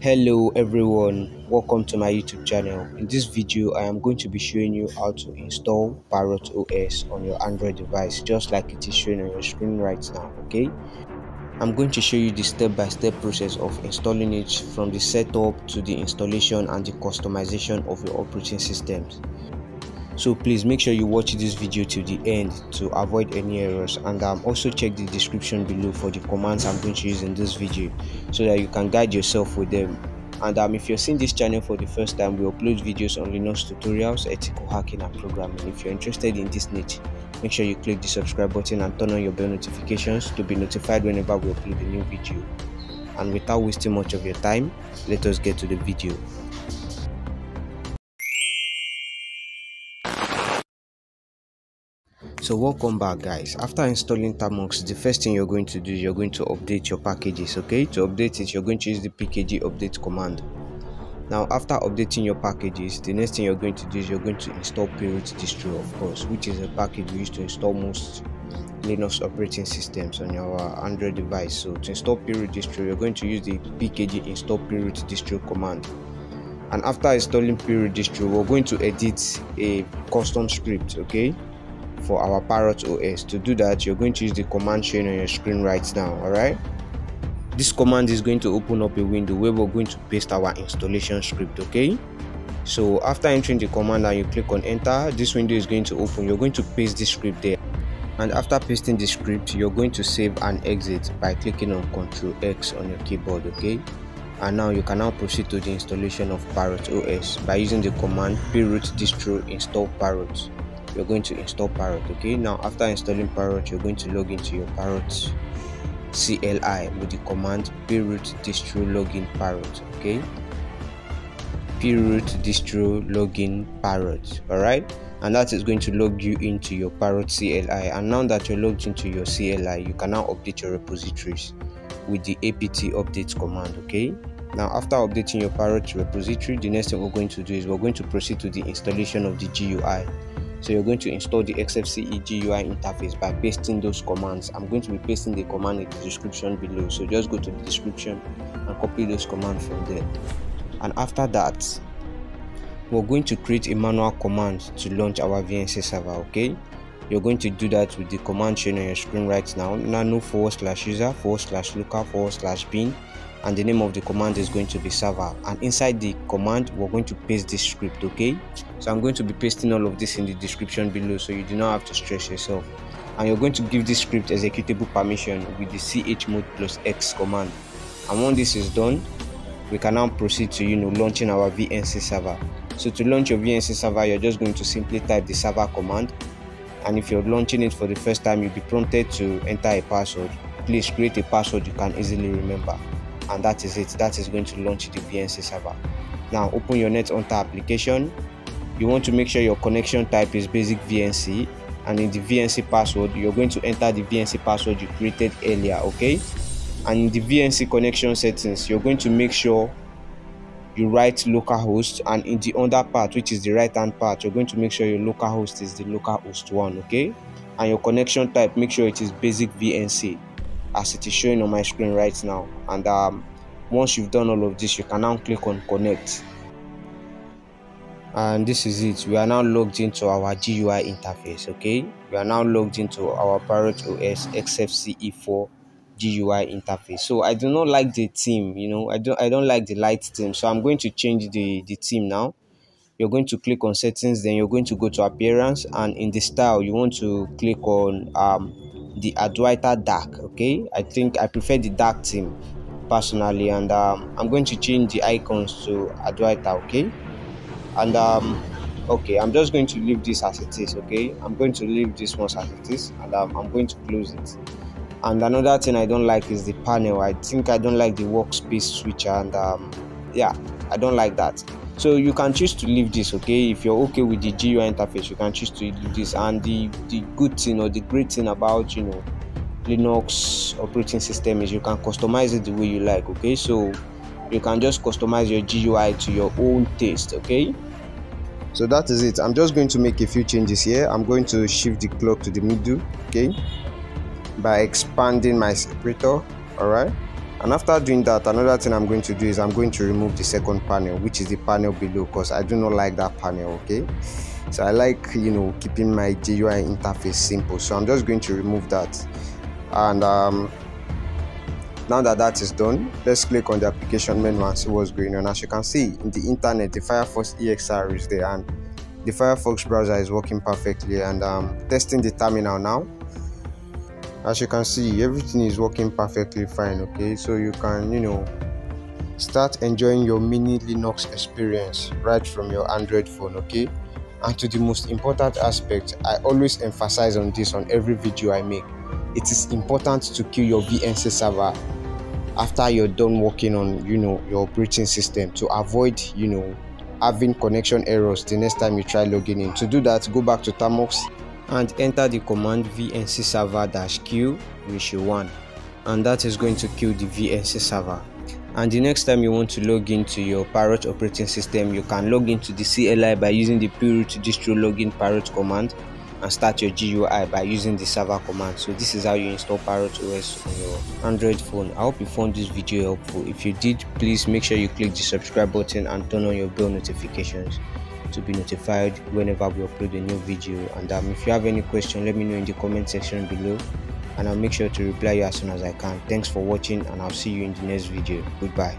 Hello everyone, welcome to my YouTube channel. In this video I am going to be showing you how to install Parrot OS on your Android device, just like it is showing on your screen right now. Okay, I'm going to show you the step-by-step process of installing it, from the setup to the installation and the customization of your operating systems. So please make sure you watch this video to the end to avoid any errors, and also check the description below for the commands I'm going to use in this video so that you can guide yourself with them. And if you're seeing this channel for the first time, we upload videos on Linux tutorials, ethical hacking and programming. If you're interested in this niche, make sure you click the subscribe button and turn on your bell notifications to be notified whenever we upload a new video. And without wasting much of your time, let us get to the video. So welcome back guys. After installing Termux, the first thing you're going to do is you're going to update your packages. Okay, to update it, you're going to use the pkg update command. Now after updating your packages, the next thing you're going to do is you're going to install Parrot distro, of course, which is a package we use to install most Linux operating systems on your Android device. So to install Parrot distro, you're going to use the pkg install Parrot distro command. And after installing Parrot distro, we're going to edit a custom script, okay, for our Parrot OS. To do that, you're going to use the command shown on your screen right now. Alright, this command is going to open up a window where we're going to paste our installation script. Okay, so after entering the command and you click on enter, this window is going to open. You're going to paste the script there, and after pasting the script, you're going to save and exit by clicking on Ctrl X on your keyboard. Okay, and now you can now proceed to the installation of Parrot OS by using the command Parrot distro install Parrot. You're going to install Parrot. Okay, now after installing Parrot, you're going to log into your Parrot CLI with the command Parrot distro login Parrot. Okay, Parrot distro login Parrot. All right, and that is going to log you into your Parrot CLI. And now that you're logged into your CLI, you can now update your repositories with the apt update command. Okay, now after updating your Parrot repository, the next thing we're going to do is we're going to proceed to the installation of the GUI. So you're going to install the XFCE GUI interface by pasting those commands. I'm going to be pasting the command in the description below, so just go to the description and copy those commands from there. And after that, we're going to create a manual command to launch our VNC server. Okay, you're going to do that with the command shown on your screen right now, nano /user/local/bin, and the name of the command is going to be server. And inside the command, we're going to paste this script. Okay, so I'm going to be pasting all of this in the description below, so you do not have to stress yourself. And you're going to give this script executable permission with the chmod +x command. And once this is done, we can now proceed to launching our VNC server. So to launch your VNC server, you're just going to simply type the server command, and if you're launching it for the first time, you'll be prompted to enter a password. Please create a password you can easily remember, and that is it. That is going to launch the VNC server. Now open your NetHunter application. You want to make sure your connection type is basic VNC, and in the VNC password, you're going to enter the VNC password you created earlier. Okay, and in the VNC connection settings, you're going to make sure you write localhost, and in the under part, which is the right hand part, you're going to make sure your localhost is the localhost 1. Okay, and your connection type, make sure it is basic VNC as it is showing on my screen right now. And once you've done all of this, you can now click on connect, and this is it. We are now logged into our GUI interface. Okay, we are now logged into our Parrot OS XFCE4 GUI interface. So I do not like the theme, I don't like the light theme, so I'm going to change the theme now. You're going to click on settings, then you're going to go to appearance, and in the style you want to click on the Adwaita dark. Okay, I think I prefer the dark theme personally, and I'm going to change the icons to Adwaita. Okay, and okay, I'm just going to leave this as it is. Okay, I'm going to leave this one as it is, and I'm going to close it. And another thing I don't like is the panel. I think I don't like the workspace switcher, and yeah, I don't like that. So you can choose to leave this. Okay, if you're okay with the GUI interface, you can choose to leave this. And the good thing or the great thing about Linux operating system is you can customize it the way you like. Okay, so you can just customize your GUI to your own taste. Okay, so that is it. I'm just going to make a few changes here. I'm going to shift the clock to the middle. Okay, by expanding my separator. All right, And after doing that, another thing I'm going to do is I'm going to remove the second panel, which is the panel below, because I do not like that panel. Okay, so I like, you know, keeping my GUI interface simple. So I'm just going to remove that. And now that that is done, let's click on the application menu and see what's going on. As you can see, in the internet, the Firefox EXR is there, and the Firefox browser is working perfectly. And testing the terminal now. As you can see, everything is working perfectly fine. Okay, so you can, you know, start enjoying your mini Linux experience right from your Android phone. Okay, and to the most important aspect, I always emphasize on this on every video I make. It is important to kill your VNC server after you're done working on, you know, your operating system, to avoid, you know, having connection errors the next time you try logging in. To do that, go back to Tamox and enter the command vnc server-q ratio 1, and that is going to kill the VNC server. And the next time you want to log into your Parrot operating system, you can log into the CLI by using the Parrot distro login Parrot command, and start your GUI by using the server command. So this is how you install Parrot OS on your Android phone. I hope you found this video helpful. If you did, please make sure you click the subscribe button and turn on your bell notifications to be notified whenever we upload a new video. And if you have any question, let me know in the comment section below, and I'll make sure to reply you as soon as I can. Thanks for watching, and I'll see you in the next video. Goodbye.